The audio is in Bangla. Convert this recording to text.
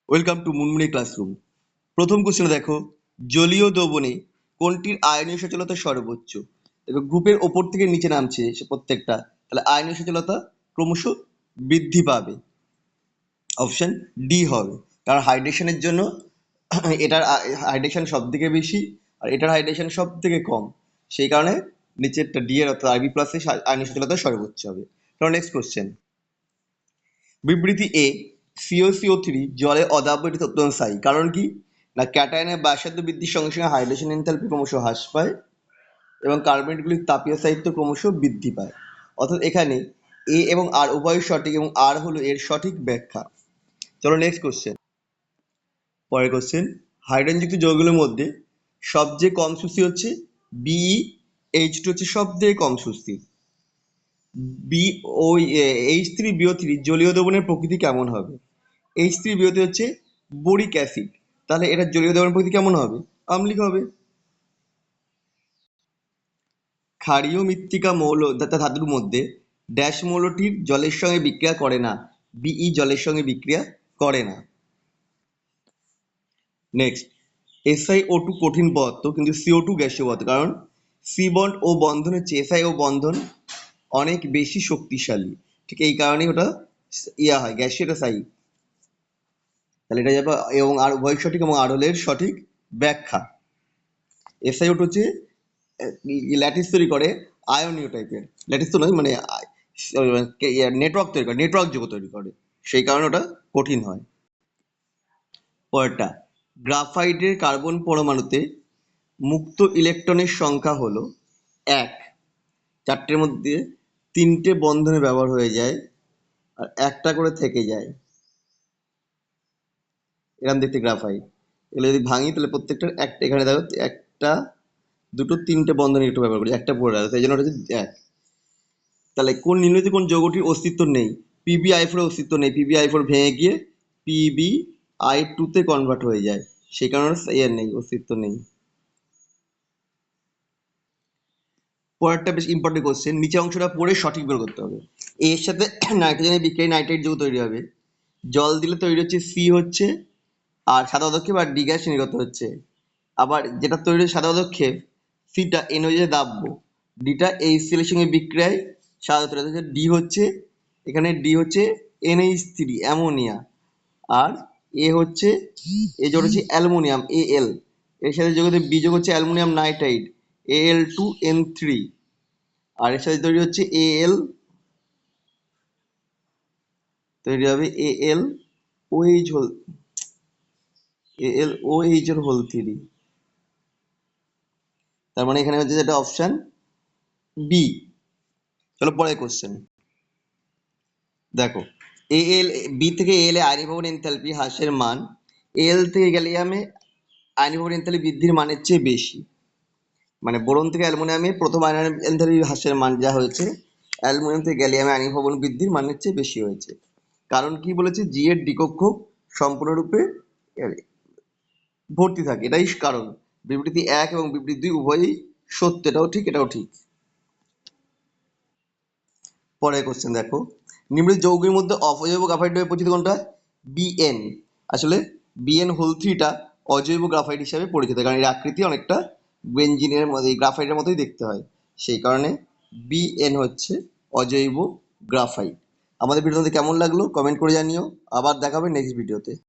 Welcome to Munmuni classroom. প্রথম কোশ্চেনে দেখো, জলীয় দ্রবণে কোনটির আয়নীয় সচলতা সর্বোচ্চ? দেখো গ্রুপের ওপর থেকে নিচে নামছে সে প্রত্যেকটা, তাহলে আয়নীয় সচলতা ক্রমশ বৃদ্ধি পাবে। অপশন ডি হবে, কারণ হাইড্রেশনের জন্য এটার হাইড্রেশন সব থেকে বেশি আর এটার হাইড্রেশন সব থেকে কম, সেই কারণে নিচেরটা ডি এর অর্থাৎ আরবি প্লাসে আয়নীয় সচলতা সর্বোচ্চ হবে। তাহলে নেক্সট কোশ্চেন, বিবৃতি এ, সিও3 জলে অদাব্য এটি অত্যন্ত স্থায়ী, কারণ কি? না ক্যাটায়নের ব্যাসার্ধ বৃদ্ধির সঙ্গে সঙ্গে হাইড্রেশন এনথালপি ক্রমশ হ্রাস পায় এবং কার্বনেটগুলির তাপীয় স্থায়িত্ব ক্রমশ বৃদ্ধি পায়। অর্থাৎ এখানে এ এবং আর উভয় সঠিক এবং আর হলো এর সঠিক ব্যাখ্যা। চলো নেক্সট কোশ্চেন। পরের কোশ্চেন, হাইড্রোজেনযুক্ত যৌগগুলোর মধ্যে সবচেয়ে কম সুস্থির হচ্ছে BeH2 হচ্ছে সবথেকে কম সুস্থির। H3BO3 জলীয় দ্রবণের প্রকৃতি কেমন হবে? H3BO3 হচ্ছে বোরিক অ্যাসিড, তাহলে এটা জলীয় দ্রবণের প্রকৃতি কেমন হবে? আম্লিক হবে। ক্ষারীয় মৃত্তিকা মৌল ধাতুর মধ্যে ড্যাশ মৌলটির জলের সঙ্গে বিক্রিয়া করে না। Be জলের সঙ্গে বিক্রিয়া করে না। নেক্সট, SiO2 কঠিন পদার্থ কিন্তু CO2 গ্যাসীয় পদার্থ, কারণ সি বন্ড ও বন্ধন হচ্ছে SiO বন্ধন অনেক বেশি শক্তিশালী, ঠিক এই কারণেই ওটা হয় গ্যাসীয়, এটা স্থায়ী। তাহলে এটা যাবে এবং আর উভয় সঠিক এবং আর হলো এর সঠিক ব্যাখ্যা। SiO2 হচ্ছে ল্যাটিস তৈরি করে, আয়নীয় টাইপের, ল্যাটিস তো নয় মানে নেটওয়ার্ক তৈরি করে, নেটওয়ার্ক যৌগ তৈরি করে, সেই কারণে ওটা কঠিন হয়। পরেরটা, গ্রাফাইটের কার্বন পরমাণুতে মুক্ত ইলেকট্রনের সংখ্যা হলো 1, 4টের মধ্যে 3টে বন্ধনে ব্যবহার হয়ে যায় আর একটা করে থেকে যায়। এরকম দেখতে গ্রাফাইট, এগুলো যদি ভাঙি তাহলে প্রত্যেকটার একটা, এখানে দেখো 1টা 2টো 3টে বন্ধনে একটু ব্যবহার করি, একটা পড়ে আছে, সেই জন্য ওটা হচ্ছে 1। তাহলে কোন নিম্নলিখিত কোন যৌগটির অস্তিত্ব নেই? PbI4 এর অস্তিত্ব নেই, PbI4 ভেঙে গিয়ে PbI2 তে কনভার্ট হয়ে যায়, সেই কারণে এর নেই, অস্তিত্ব নেই। পরেরটা বেশ ইম্পর্টেন্ট কোশ্চেন, নিচে অংশটা পড়ে সঠিক বের করতে হবে। এর সাথে নাইট্রোজেনের বিক্রিয়ায় নাইট্রেট যৌগ তৈরি হবে, জল দিলে তৈরি হচ্ছে সি হচ্ছে, আর সাদা পদক্ষেপ আর ডি গ্যাস নির্গত হচ্ছে। আবার যেটা তৈরি হচ্ছে সাদা পদক্ষেপ, সিটা NO দাব্য, ডিটা HCl এর সঙ্গে বিক্রিয়ায় সাদা তৈরি হচ্ছে, ডি হচ্ছে এখানে ডি হচ্ছে NH3 অ্যামোনিয়া, আর এ হচ্ছে এ যোগ হচ্ছে অ্যালুমিনিয়াম Al, এর সাথে যোগ হচ্ছে বি যোগ হচ্ছে অ্যালুমিনিয়াম নাইট্রাইড Al2N3, আর এর সাথে তৈরি হচ্ছে তৈরি হবে AlOH এর হোল 3। তার মানে এখানে হচ্ছে যেটা অপশন বি। চলো পরের কোশ্চেন দেখো, বি থেকে এল এ আয়নীভবন এনথালপি হ্রাসের মান এল থেকে গ্যালিয়ামে আয়নীভবন এনথালপি বৃদ্ধির মানের চেয়ে বেশি। মানে বোরন থেকে অ্যালুমিনিয়ামে প্রথম আয়নিক এনথালপি হ্রাসের মান যা হয়েছে, অ্যালুমিনিয়াম থেকে গ্যালিয়ামে আয়নীভবন বৃদ্ধির মানের চেয়ে বেশি হয়েছে। কারণ কি বলেছে? জি এর দ্বিকক্ষক সম্পূর্ণরূপে ভর্তি থাকে, এটাই কারণ। বিবৃতি 1 এবং বিবৃতি 2 উভয়ই সত্য, এটাও ঠিক এটাও ঠিক। পরের কোশ্চেন দেখো, নিম্নলিখিত যৌগের মধ্যে অজৈব গ্রাফাইট হিসেবে পরিচিত কোনটা? বিএন। আসলে বিএন হোল 3টা অজৈব গ্রাফাইট হিসেবে পরিচিত, কারণ এর আকৃতি অনেকটা বেঞ্জিনের মধ্যে গ্রাফাইটের মতোই দেখতে হয়, সেই কারণে বিএন হচ্ছে অজৈব গ্রাফাইট। আমাদের ভিডিওতে কেমন লাগলো কমেন্ট করে জানিও, আবার দেখা হবে নেক্সট ভিডিওতে।